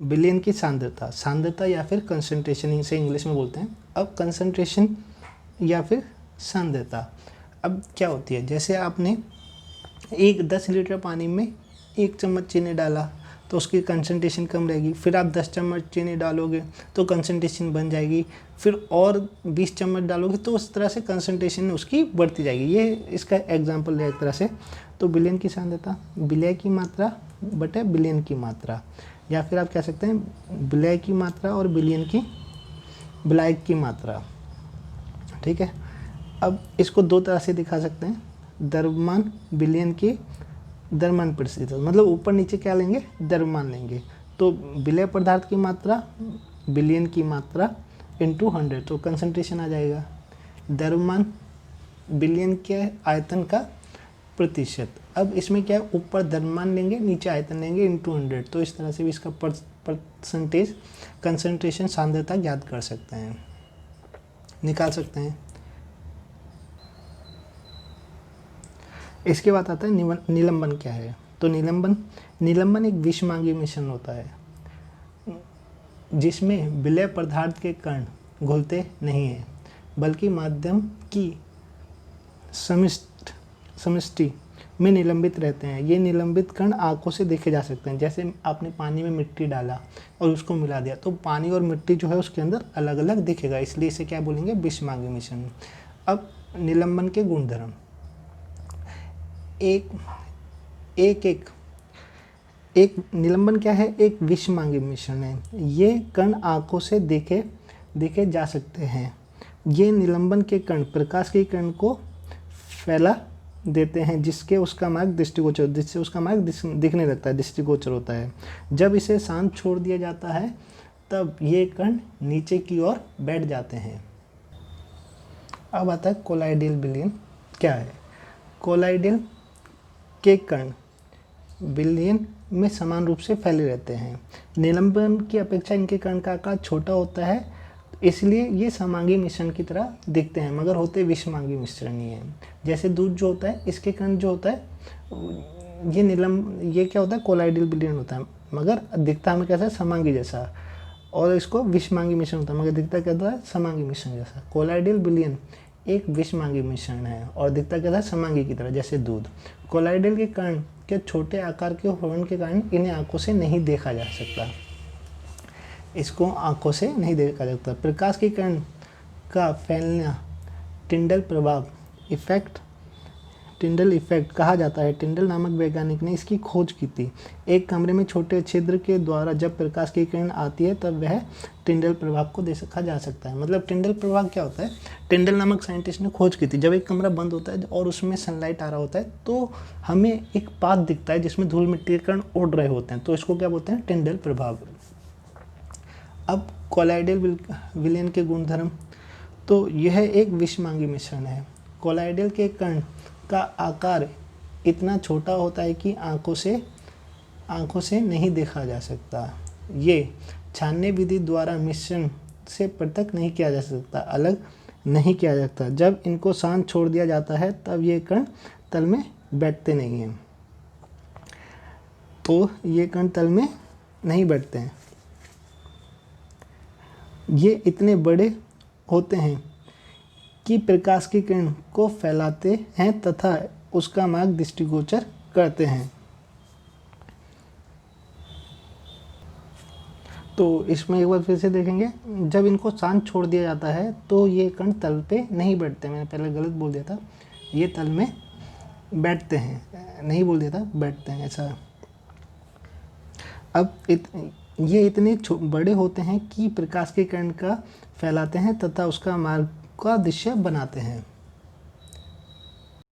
विलयन की सांद्रता, सांद्रता या फिर कंसंट्रेशन इसे इंग्लिश में बोलते हैं। अब कंसंट्रेशन या फिर सांद्रता अब क्या होती है, जैसे आपने 10 लीटर पानी में 1 चम्मच चीनी डाला तो उसकी कंसंट्रेशन कम रहेगी, फिर आप 10 चम्मच चीनी डालोगे तो कंसंट्रेशन बन जाएगी, फिर और 20 चम्मच डालोगे तो उस तरह से कंसंट्रेशन उसकी बढ़ती जाएगी। ये इसका एग्जांपल है एक तरह से। तो विलयन की सांद्रता विलय की मात्रा बटे विलयन की मात्रा, या फिर आप कह सकते हैं विलय की मात्रा और विलायक की मात्रा। ठीक है, अब इसको दो तरह से दिखा सकते हैं, द्रव्यमान विलयन की द्रव्यमान प्रतिशत, मतलब ऊपर नीचे क्या लेंगे, द्रव्यमान लेंगे। तो विलय पदार्थ की मात्रा विलयन की मात्रा इंटू 100, तो कंसंट्रेशन आ जाएगा। द्रव्यमान विलयन के आयतन का प्रतिशत। अब इसमें क्या है, ऊपर द्रव्यमान लेंगे नीचे आयतन लेंगे इंटू 100, तो इस तरह से भी इसका परसेंटेज कंसंट्रेशन सांद्रता ज्ञात कर सकते हैं, निकाल सकते हैं। इसके बाद आता है निलंबन क्या है। तो निलंबन एक विषमांगी मिश्रण होता है जिसमें विलय पदार्थ के कण घुलते नहीं हैं बल्कि माध्यम की समष्टि में निलंबित रहते हैं। ये निलंबित कण आंखों से देखे जा सकते हैं। जैसे आपने पानी में मिट्टी डाला और उसको मिला दिया तो पानी और मिट्टी जो है उसके अंदर अलग अलग दिखेगा, इसलिए इसे क्या बोलेंगे, विषमांगी मिश्रण। अब निलंबन के गुणधर्म, एक निलंबन क्या है, एक विषमांगी मिश्रण है। ये कण आंखों से देखे जा सकते हैं। ये निलंबन के कण प्रकाश के कण को फैला देते हैं जिससे उसका मार्ग दिखने लगता है, दृष्टिगोचर होता है। जब इसे शांत छोड़ दिया जाता है तब ये कण नीचे की ओर बैठ जाते हैं। अब आता है कोलाइडल विलयन क्या है। कोलाइडल के कण विलयन में समान रूप से फैले रहते हैं। निलंबन की अपेक्षा इनके कण का आकार छोटा होता है, इसलिए ये समांगी मिश्रण की तरह दिखते हैं, मगर होते विषमांगी मिश्रण ही हैं। जैसे दूध जो होता है इसके कण जो होता है ये क्या होता है, कोलाइडल विलयन होता है, मगर दिखता हमें कैसा, समांगी जैसा, और इसको विषमांगी मिश्रण होता है मगर दिखता क्या होता है, समांगी मिश्रण जैसा। कोलाइडल विलयन एक विषमांगी मिश्रण है और दिखता क्या था, समांगी की तरह, जैसे दूध। कोलाइडल के कण के छोटे आकार के होने के कारण इन्हें आंखों से नहीं देखा जा सकता, इसको आंखों से नहीं देखा जा सकता। प्रकाश के कण का फैलना टिंडल प्रभाव टिंडल इफेक्ट कहा जाता है। टिंडल नामक वैज्ञानिक ने इसकी खोज की थी। एक कमरे में छोटे छिद्र के द्वारा जब प्रकाश की किरण आती है तब वह टिंडल प्रभाव को देखा जा सकता है। मतलब टिंडल प्रभाव क्या होता है, टिंडल नामक साइंटिस्ट ने खोज की थी। जब एक कमरा बंद होता है और उसमें सनलाइट आ रहा होता है तो हमें एक पाथ दिखता है जिसमें धूल मिट्टी के कण उड़ रहे होते हैं, तो इसको क्या बोलते हैं, टिंडल प्रभाव। अब कोलाइडल विलयन के गुणधर्म, तो यह एक विषमांगी मिश्रण है। कोलाइडल के कण का आकार इतना छोटा होता है कि आंखों से नहीं देखा जा सकता। ये छानने विधि द्वारा मिश्रण से पृथक नहीं किया जा सकता, अलग नहीं किया जा सकता। जब इनको शांत छोड़ दिया जाता है तब ये कण तल में बैठते नहीं हैं, तो ये कण तल में नहीं बैठते हैं। ये इतने बड़े होते हैं कि प्रकाश की किरण को फैलाते हैं तथा उसका मार्ग दृष्टिगोचर करते हैं। तो इसमें एक बार फिर से देखेंगे, जब इनको शांत छोड़ दिया जाता है तो ये कण तल पे नहीं बैठते। मैंने पहले गलत बोल दिया था, ये तल में बैठते हैं, नहीं बोल दिया था, बैठते हैं ऐसा। अब ये इतने बड़े होते हैं कि प्रकाश के किरण का फैलाते हैं तथा उसका मार्ग का दृश्य बनाते हैं।